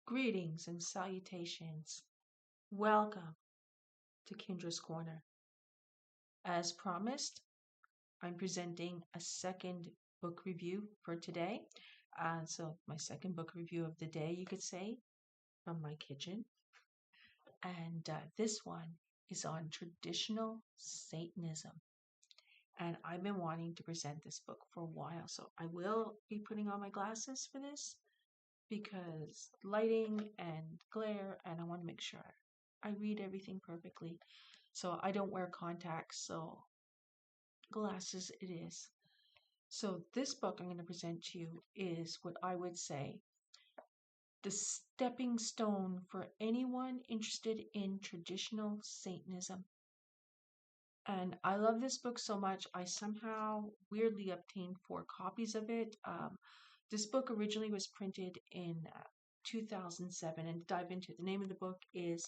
Greetings and salutations. Welcome to Kindra's Corner. As promised, I'm presenting a second book review for today. So, my second book review of the day, you could say, from my kitchen. And this one is on traditional Satanism. And I've been wanting to present this book for a while, so I will be putting on my glasses for this because lighting and glare, and I want to make sure I read everything perfectly. So I don't wear contacts, so glasses it is. So this book I'm going to present to you is what I would say the stepping stone for anyone interested in traditional Satanism. And I love this book so much, I somehow weirdly obtained 4 copies of it. This book originally was printed in 2007, and to dive into it, the name of the book is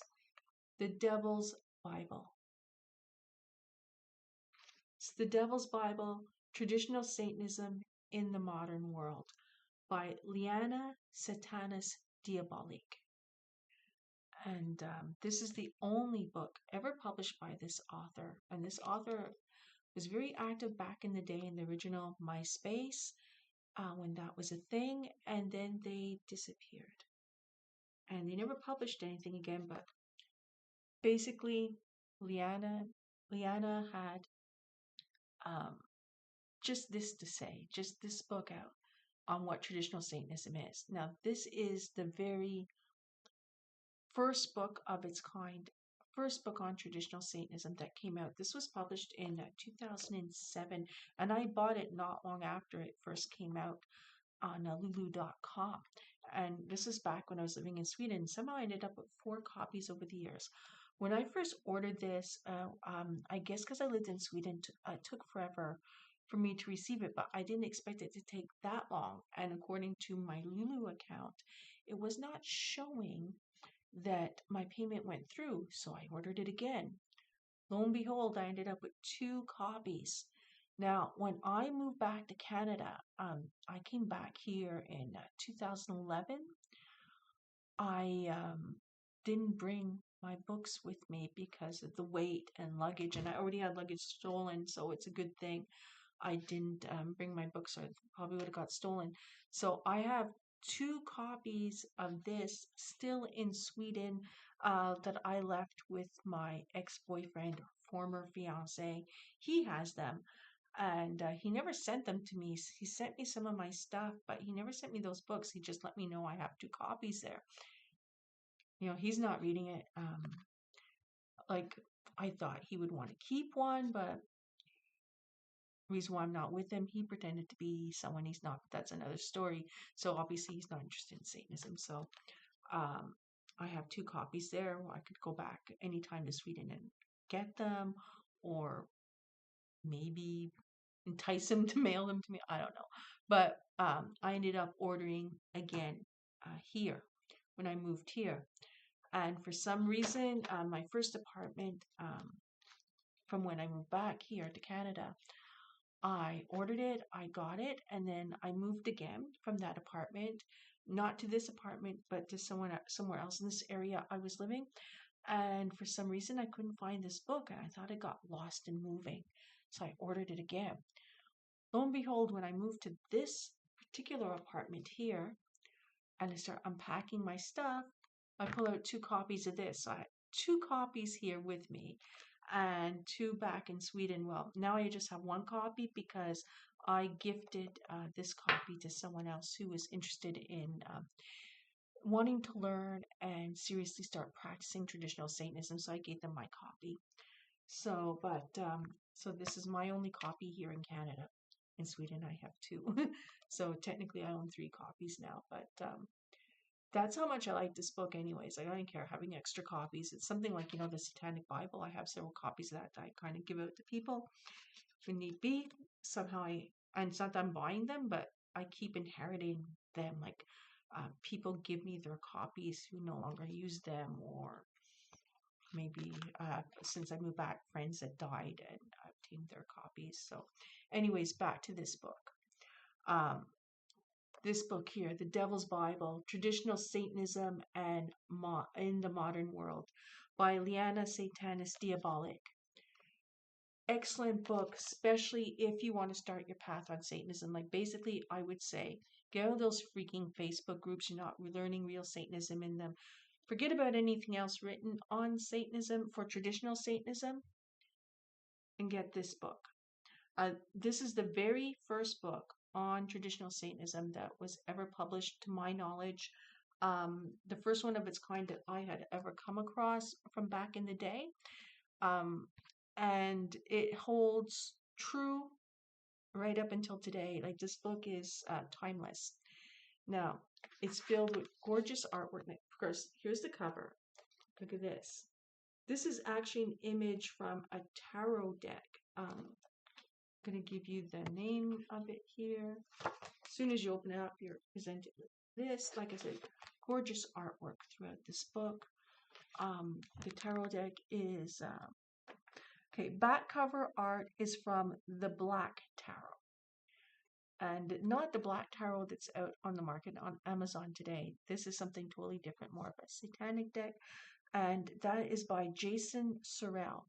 The Devil's Bible. It's The Devil's Bible, Traditional Satanism in the Modern World by Lianna, Satanas, Diabolique. And this is the only book ever published by this author. And this author was very active back in the day in the original MySpace when that was a thing. And then they disappeared. And they never published anything again. But basically, Lianna had just this to say, just this book out on what traditional Satanism is. Now, this is the very first book of its kind, first book on traditional Satanism that came out. This was published in 2007, and I bought it not long after it first came out on lulu.com. And this is back when I was living in Sweden. Somehow I ended up with 4 copies over the years. When I first ordered this, I guess because I lived in Sweden, it took forever for me to receive it, but I didn't expect it to take that long. And according to my Lulu account, it was not showing that my payment went through, so I ordered it again. Lo and behold, I ended up with 2 copies. Now, when I moved back to Canada, I came back here in 2011. I didn't bring my books with me because of the weight and luggage, and I already had luggage stolen, so it's a good thing I didn't bring my books, or it probably would have got stolen. So I have 2 copies of this still in Sweden that I left with my ex-boyfriend, former fiance. He has them, and he never sent them to me. He sent me some of my stuff, but he never sent me those books. He just let me know I have 2 copies there. You know, he's not reading it. Like I thought he would want to keep one, but reason why I'm not with him, he pretended to be someone he's not, but that's another story. So obviously he's not interested in Satanism. So I have 2 copies there. I could go back anytime to Sweden and get them, or maybe entice him to mail them to me. I don't know. But I ended up ordering again here when I moved here. And for some reason, my first apartment from when I moved back here to Canada, I ordered it, I got it, and then I moved again from that apartment, not to this apartment, but to somewhere else in this area I was living. And for some reason, I couldn't find this book, and I thought it got lost in moving. So I ordered it again. Lo and behold, when I moved to this particular apartment here, and I start unpacking my stuff, I pull out 2 copies of this. So I had 2 copies here with me and 2 back in Sweden. Well, now I just have 1 copy because I gifted this copy to someone else who was interested in wanting to learn and seriously start practicing traditional Satanism. So I gave them my copy. So, so this is my only copy here in Canada. In Sweden, I have 2. So technically, I own 3 copies now. But that's how much I like this book anyways. I don't care having extra copies. It's something like, you know, the Satanic Bible. I have several copies of that I kind of give out to people if need be. Somehow and it's not that I'm buying them, but I keep inheriting them. Like people give me their copies who no longer use them, or maybe since I moved back, friends that died and obtained their copies. So anyways, back to this book. this book here, The Devil's Bible, Traditional Satanism and in the Modern World by Lianna, Satanas, Diabolique. Excellent book, especially if you want to start your path on Satanism. Like basically, I would say, get out of those freaking Facebook groups. You're not learning real Satanism in them. Forget about anything else written on Satanism for traditional Satanism and get this book. This is the very first book on traditional Satanism that was ever published, to my knowledge. The first one of its kind that I had ever come across from back in the day. And it holds true right up until today. Like, this book is timeless. Now, it's filled with gorgeous artwork. Of course, here's the cover. Look at this. This is actually an image from a tarot deck. I'm going to give you the name of it here. As soon as you open it up, you're presented with this. Like I said, gorgeous artwork throughout this book. The tarot deck is... okay, back cover art is from the Black Tarot. And not the Black Tarot that's out on the market on Amazon today. This is something totally different, more of a Satanic deck. And that is by Jason Sorrell.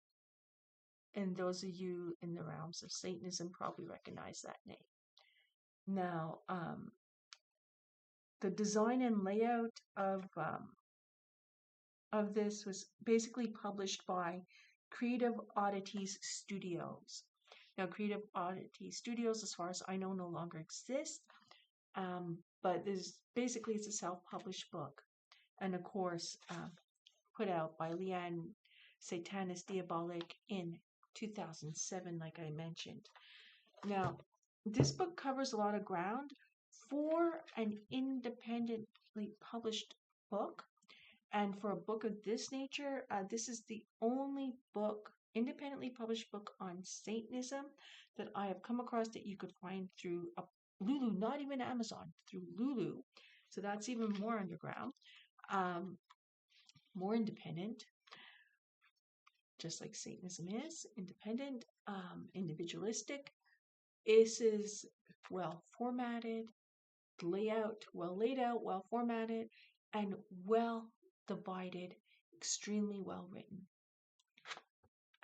And those of you in the realms of Satanism probably recognize that name. Now, the design and layout of this was basically published by Creative Oddities Studios. Now, Creative Oddity Studios, as far as I know, no longer exist. But it's a self-published book. And of course, put out by Lianna, Satanas, Diabolique in 2007, like I mentioned. Now, this book covers a lot of ground for an independently published book. And for a book of this nature, this is the only book, independently published book on Satanism that I have come across that you could find through Lulu, not even Amazon, through Lulu. So that's even more underground, more independent, just like Satanism is independent, individualistic. This is well formatted, layout, well laid out, well formatted, and well divided, extremely well written.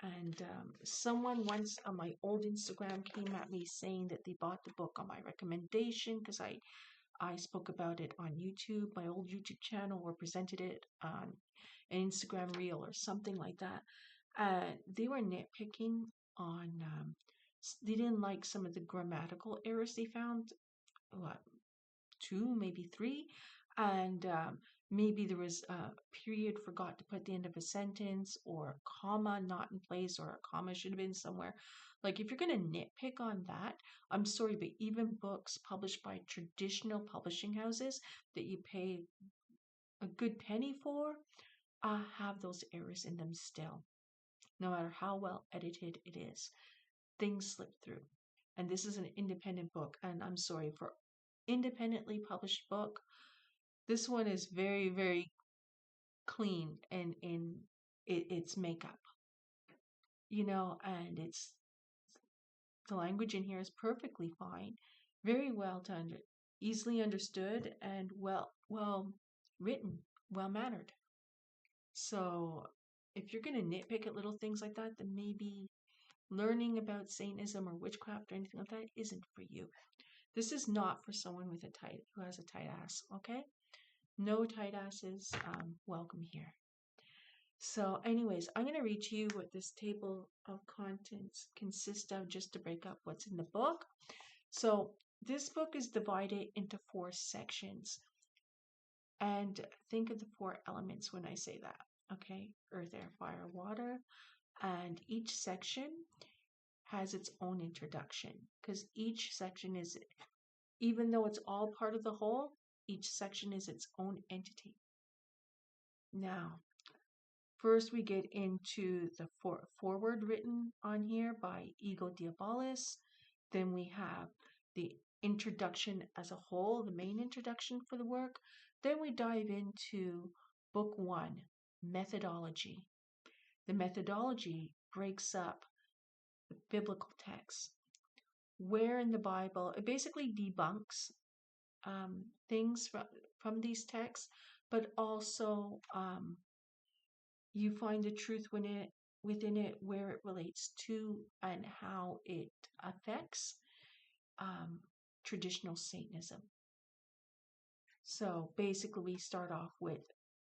And someone once on my old Instagram came at me saying that they bought the book on my recommendation because I spoke about it on YouTube, my old YouTube channel, or presented it on an Instagram reel or something like that. They were nitpicking on, they didn't like some of the grammatical errors they found, 2, maybe 3, and maybe there was a period forgot to put at the end of a sentence, or a comma not in place, or a comma should have been somewhere. Like, if you're going to nitpick on that, I'm sorry, but even books published by traditional publishing houses that you pay a good penny for have those errors in them still. No matter how well edited it is, things slip through. And this is an independent book, and I'm sorry, for independently published book, this one is very, very clean and in its makeup, and it's the language in here is perfectly fine, very well done, easily understood, and well written, well mannered. So if you're going to nitpick at little things like that, then maybe learning about Satanism or witchcraft or anything like that isn't for you. This is not for someone with who has a tight ass, okay? No tight asses welcome here. So anyways, I'm going to read to you what this table of contents consists of, just to break up what's in the book. So this book is divided into 4 sections. And think of the 4 elements when I say that, okay? Earth, air, fire, water. And each section has its own introduction, because each section is, even though it's all part of the whole, each section is its own entity. Now, first we get into the foreword written on here by Ego Diabolus. Then we have the introduction as a whole, the main introduction for the work. Then we dive into book 1, methodology. The methodology breaks up the biblical text. Where in the Bible, it basically debunks things from these texts, but also you find the truth within it, where it relates to and how it affects um, traditional Satanism. So basically, we start off with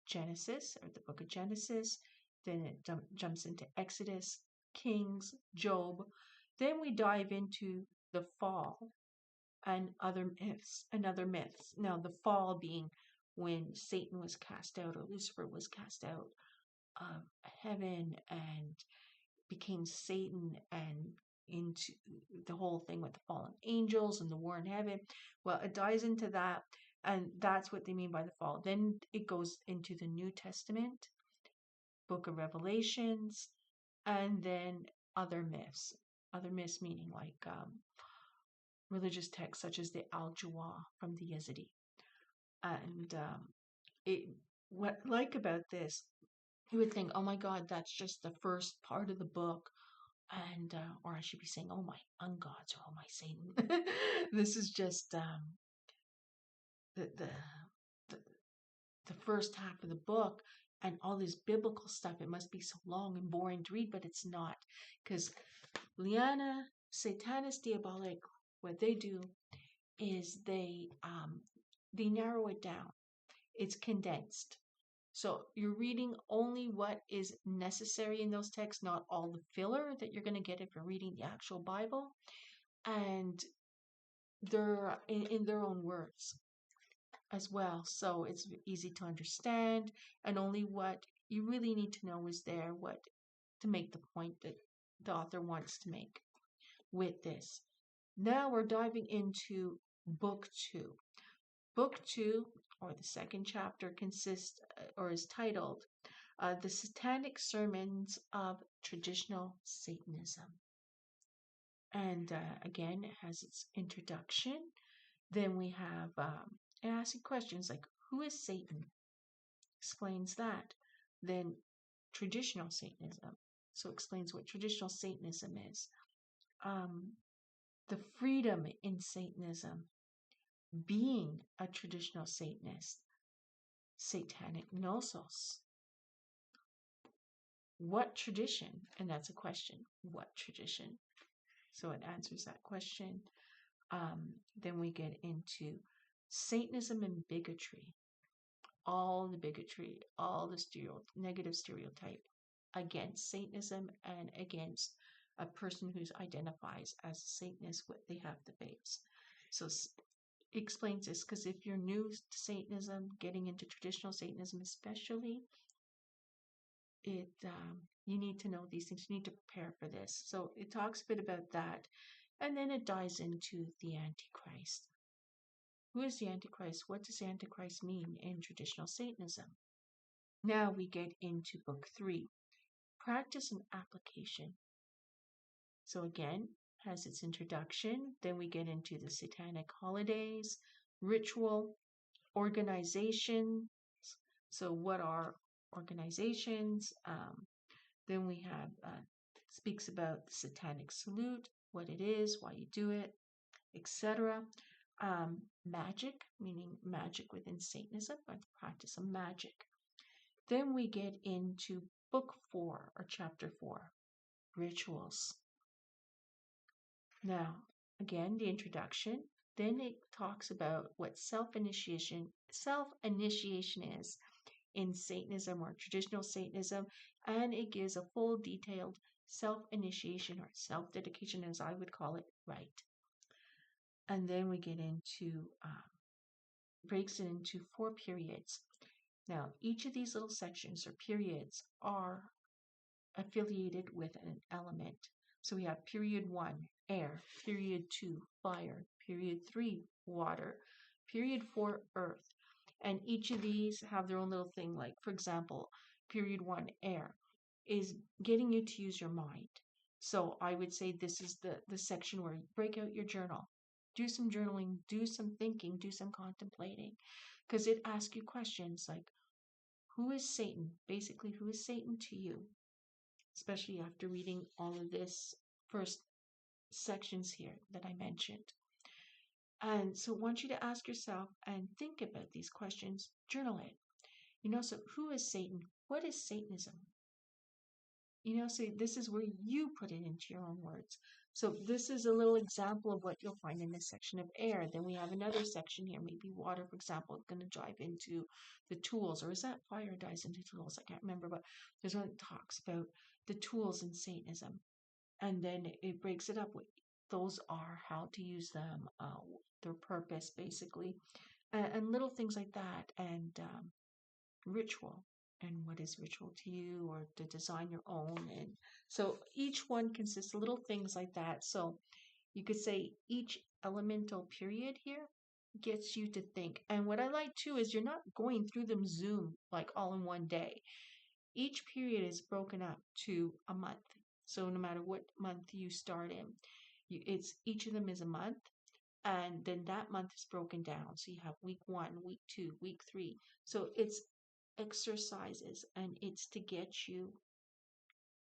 Genesis, or the book of Genesis, then it jumps into Exodus, Kings, Job. Then we dive into the fall and other myths. Now, the fall being when Satan was cast out, or Lucifer was cast out of heaven and became Satan, and into the whole thing with the fallen angels and the war in heaven. Well, it dives into that, and that's what they mean by the fall. Then it goes into the New Testament, book of Revelations, and then other myths. Other myths meaning like religious texts such as the Al-Jawah from the Yazidi. And what I like about this, you would think, oh my God, that's just the first part of the book. And or I should be saying, oh my ungods, or oh my Satan. This is just the, the the the first half of the book, and all this biblical stuff. It must be so long and boring to read, but it's not, because Lianna, Satanas, Diabolique, what they do is they narrow it down. It's condensed. So you're reading only what is necessary in those texts, not all the filler that you're going to get if you're reading the actual Bible. And they're in their own words as well. So it's easy to understand, and only what you really need to know is there, what to make the point that the author wants to make with this. Now we're diving into book 2. Book 2, or the second chapter, consists or is titled The Satanic Sermons of Traditional Satanism. And again, it has its introduction. Then we have asking questions like, who is Satan? Explains that. Then traditional Satanism. So explains what traditional Satanism is. The freedom in Satanism. Being a traditional Satanist. Satanic Gnosos. What tradition? And that's a question. What tradition? So it answers that question. Then we get into Satanism and bigotry. All the bigotry, all the negative stereotype against Satanism and against a person who identifies as a Satanist, what they have to face. So explains this, because if you're new to Satanism, getting into traditional Satanism especially, you need to know these things. You need to prepare for this. So it talks a bit about that, and then it dives into the Antichrist. Who is the Antichrist? What does Antichrist mean in traditional Satanism? Now we get into book 3, practice and application. So again, has its introduction. Then we get into the satanic holidays, ritual, organizations. So what are organizations? Then we have speaks about the satanic salute, what it is, why you do it, etc. Magic, meaning magic within Satanism, or the practice of magic. Then we get into book 4, or chapter 4, rituals. Now, again, the introduction. Then it talks about what self-initiation is in Satanism or traditional Satanism, and it gives a full detailed self-initiation or self-dedication, as I would call it, rite. And then we get into, breaks it into 4 periods. Now, each of these little sections or periods are affiliated with an element. So we have period 1, air, period 2, fire, period 3, water, period 4, earth. And each of these have their own little thing. Like, for example, period 1, air, is getting you to use your mind. So I would say this is the section where you break out your journal. Do some journaling, do some thinking, do some contemplating. Because it asks you questions like, who is Satan? Basically, who is Satan to you? Especially after reading all of this first sections here that I mentioned. And so I want you to ask yourself and think about these questions, journal it. So who is Satan? What is Satanism? So this is where you put it into your own words. So this is a little example of what you'll find in this section of air. Then we have another section here, maybe water, for example. It's going to dive into the tools, or is that fire dives into tools? I can't remember, but there's one that talks about the tools in Satanism. And then it breaks it up. Those are how to use them, their purpose, basically, and little things like that, and ritual, and what is ritual to you, or to design your own. And so each one consists of little things like that. So you could say each elemental period here gets you to think. And what I like too is you're not going through them zoom like all in one day. Each period is broken up to a month. So no matter what month you start in, it's each of them is a month, and then that month is broken down. So you have week 1, week 2, week 3. So it's exercises, and it's to get you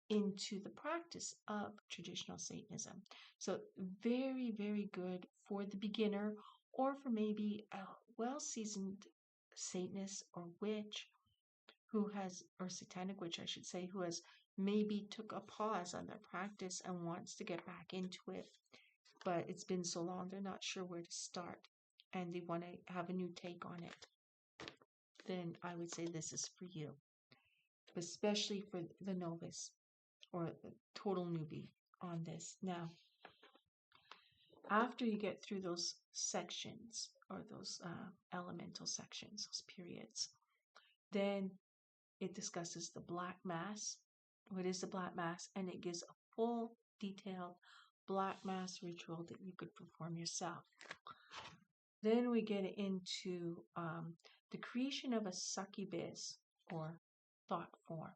into the practice of traditional Satanism. So very, very good for the beginner, or for maybe a well-seasoned Satanist or witch who has, or Satanic witch, I should say, who has maybe took a pause on their practice and wants to get back into it, but it's been so long they're not sure where to start and they want to have a new take on it. Then I would say this is for you, especially for the novice or the total newbie on this. Now, after you get through those sections, or those elemental sections, those periods, then it discusses the Black Mass. What is the Black Mass? And it gives a full, detailed Black Mass ritual that you could perform yourself. Then we get into the creation of a succubus, or thought form.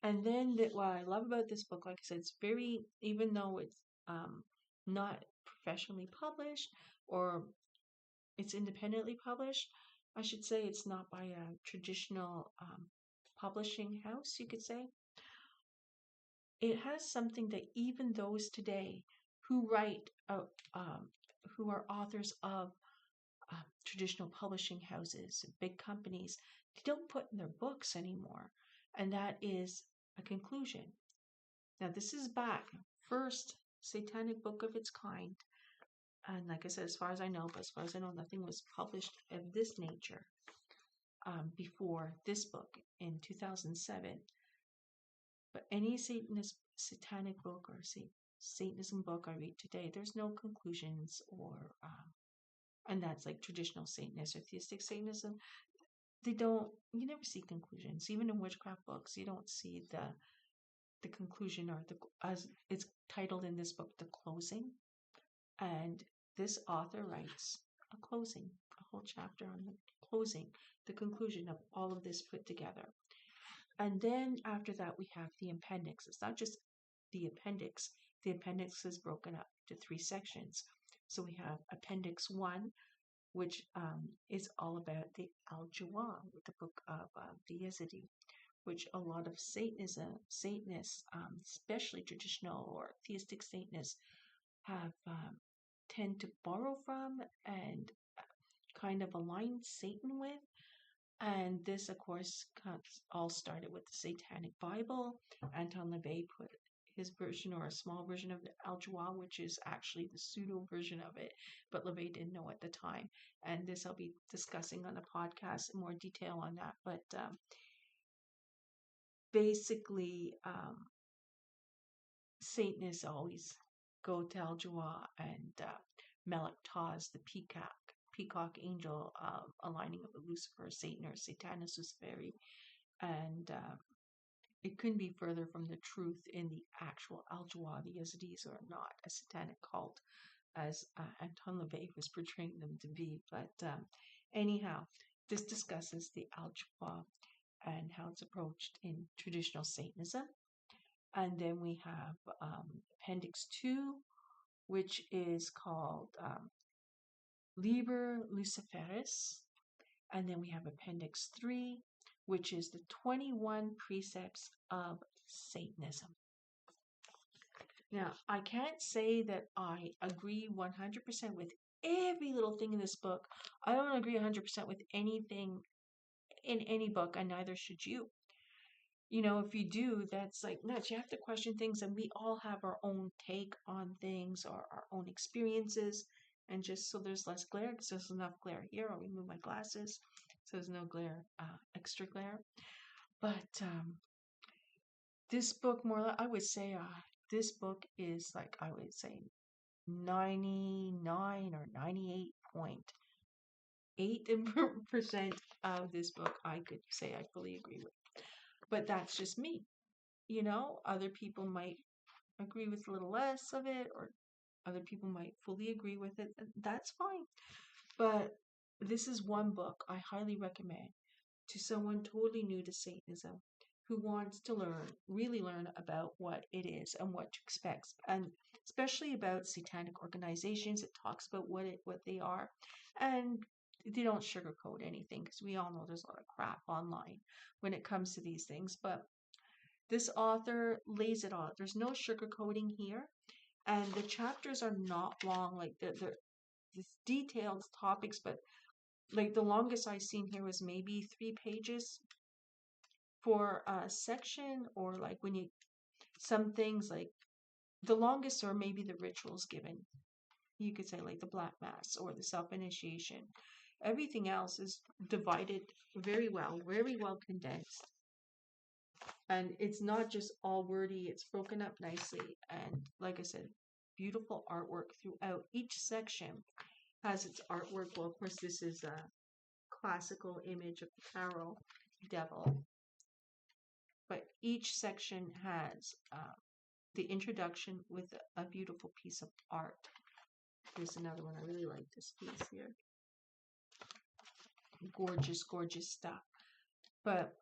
And then what I love about this book, like I said, it's very, even though it's not professionally published, or it's independently published, I should say it's not by a traditional publishing house, you could say. It has something that even those today who write, who are authors of traditional publishing houses, big companies, they don't put in their books anymore. And that is a conclusion. Now, this is back, first satanic book of its kind. And like I said, as far as I know, but as far as I know, nothing was published of this nature before this book in 2007. But any satanic book or Satanism book I read today, there's no conclusions, or and that's like traditional Satanism or theistic Satanism. You never see conclusions. Even in witchcraft books, you don't see the conclusion, or as it's titled in this book, the closing. And this author writes a closing, a whole chapter on the closing, the conclusion of all of this put together. And then after that, we have the appendix. It's not just the appendix. The appendix is broken up to 3 sections. So we have Appendix 1, which is all about the Al-Jawah, the book of the Yazidi, which a lot of Satanists, especially traditional or theistic Satanists, have tend to borrow from and kind of align Satan with. And this, of course, all started with the Satanic Bible. Anton LaVey put his version, or a small version, of the Al-Jawah, which is actually the pseudo version of it, but LaVey didn't know at the time. And this I'll be discussing on the podcast in more detail on that. But basically, Satanists always go to Al-Jawah and Melech Taz, the peacock angel, aligning of Lucifer, Satan, or Satanas Luciferi. And it couldn't be further from the truth in the actual Al-Jawah. The Yazidis are not a satanic cult, as Anton LaVey was portraying them to be. But anyhow, this discusses the Al-Jawah and how it's approached in traditional Satanism. And then we have Appendix 2, which is called Liber Luciferis. And then we have Appendix 3, which is the 21 precepts of Satanism. Now, I can't say that I agree 100% with every little thing in this book. I don't agree 100% with anything in any book, and neither should you. If you do, that's like nuts. You have to question things, and we all have our own take on things or our own experiences. And just so there's less glare, because there's enough glare here, I'll remove my glasses so there's no glare, extra glare. But this book, I would say, this book is like, I would say 99 or 98.8% of this book, I could say I fully agree with. But that's just me. Other people might agree with a little less of it, or other people might fully agree with it. That's fine. But this is one book I highly recommend to someone totally new to Satanism who wants to really learn about what it is and what to expect, and especially about satanic organizations. It talks about what they are, and they don't sugarcoat anything, because we all know there's a lot of crap online when it comes to these things. But this author lays it out. There's no sugarcoating here, and the chapters are not long. Like they're detailed topics, but like the longest I've seen here was maybe 3 pages for a section, or like some things like the longest, or maybe the rituals given. You could say like the Black Mass or the self-initiation. Everything else is divided very well condensed. And it's not just all wordy, it's broken up nicely. And like I said, beautiful artwork throughout. Each section has its artwork. Well, of course, this is a classical image of the tarot devil. But each section has the introduction with a beautiful piece of art. Here's another one. I really like this piece here. Gorgeous, gorgeous stuff. But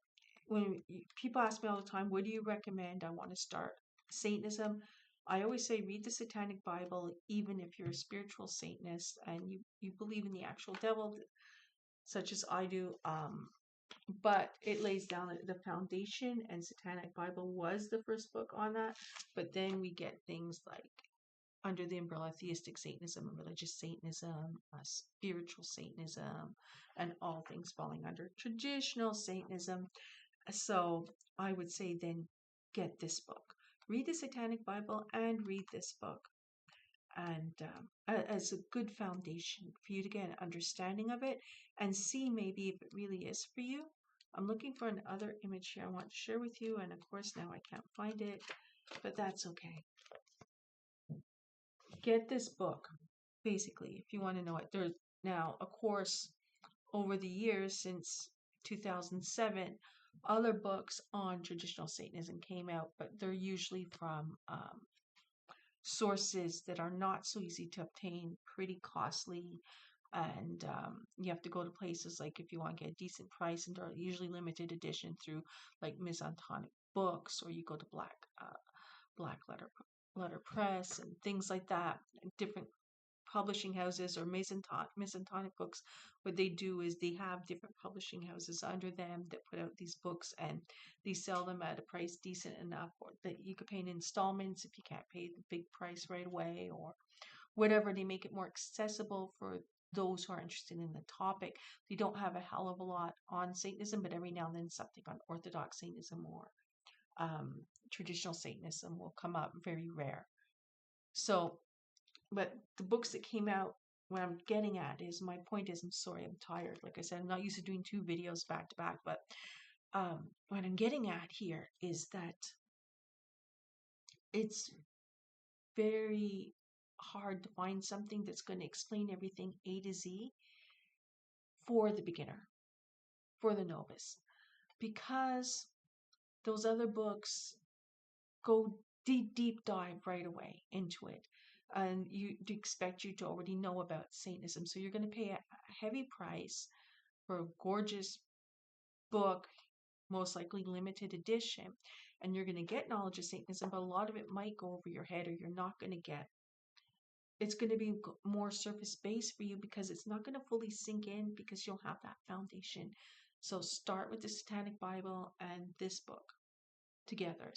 when people ask me all the time, what do you recommend? I want to start Satanism. I always say read the Satanic Bible, even if you're a spiritual Satanist and you believe in the actual devil, such as I do. But it lays down the foundation, and Satanic Bible was the first book on that. But then we get things like under the umbrella theistic Satanism, religious Satanism, spiritual Satanism, and all things falling under traditional Satanism. So I would say then get this book. Read the Satanic Bible and read this book. And as a good foundation for you to get an understanding of it and see maybe if it really is for you. I'm looking for another image here I want to share with you, and of course now I can't find it, but that's okay. Get this book, basically, if you want to know it. There's now, of course, over the years since 2007, other books on traditional Satanism came out, but they're usually from sources that are not so easy to obtain, pretty costly, and you have to go to places like, if you want to get a decent price, and they're usually limited edition through like Masonic books, or you go to Black Letter Press and things like that, different publishing houses, or Masonic books. What they do is they have different publishing houses under them that put out these books, and they sell them at a price decent enough, or that you could pay in installments if you can't pay the big price right away, or whatever. They make it more accessible for those who are interested in the topic. They don't have a hell of a lot on Satanism, but every now and then something on Orthodox Satanism or traditional Satanism will come up. Very rare. So, but the books that came out, what I'm getting at is, my point is, I'm sorry, I'm tired. Like I said, I'm not used to doing 2 videos back to back, but what I'm getting at here is that it's very hard to find something that's going to explain everything A to Z for the beginner, for the novice, because those other books go deep dive right away into it, and you expect you to already know about Satanism, so you're going to pay a heavy price for a gorgeous book, most likely limited edition, and you're going to get knowledge of Satanism, but a lot of it might go over your head, or you're not going to get. It's going to be more surface based for you, because it's not going to fully sink in, because you'll have that foundation. So start with the Satanic Bible and this book together,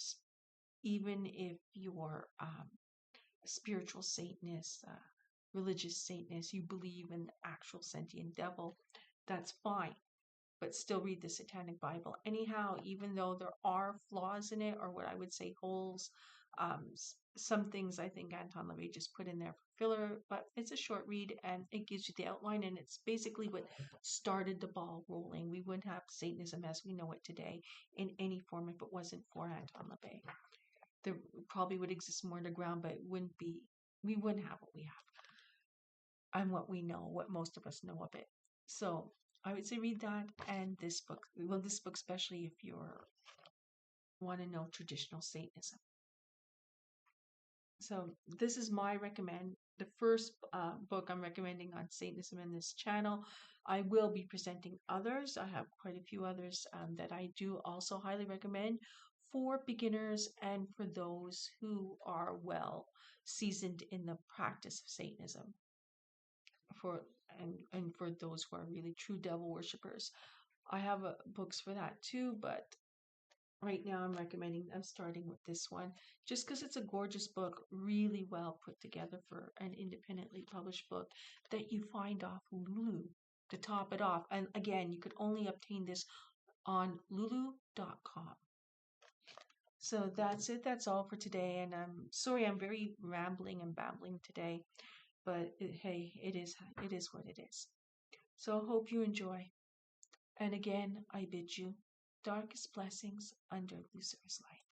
even if you're a spiritual Satanist, religious Satanist, you believe in the actual sentient devil, that's fine. But still read the Satanic Bible. Anyhow, even though there are flaws in it, or what I would say holes, some things I think Anton LaVey just put in there for filler, but it's a short read and it gives you the outline, and it's basically what started the ball rolling. We wouldn't have Satanism as we know it today in any form if it wasn't for Anton LaVey. There probably would exist more underground, but it wouldn't be, we wouldn't have what we have and what we know, what most of us know of it. So I would say read that and this book. Well, this book especially if you want to know traditional Satanism. So this is my the first book I'm recommending on Satanism in this channel. I will be presenting others. I have quite a few others that I do also highly recommend for beginners and for those who are well seasoned in the practice of Satanism. And for those who are really true devil worshippers. I have books for that too, but right now I'm starting with this one just because it's a gorgeous book, really well put together for an independently published book that you find off Lulu to top it off. And again, you could only obtain this on lulu.com. So that's it. That's all for today. And I'm sorry I'm very rambling and babbling today, but hey, it is what it is. So I hope you enjoy. And again, I bid you darkest blessings under Lucifer's light.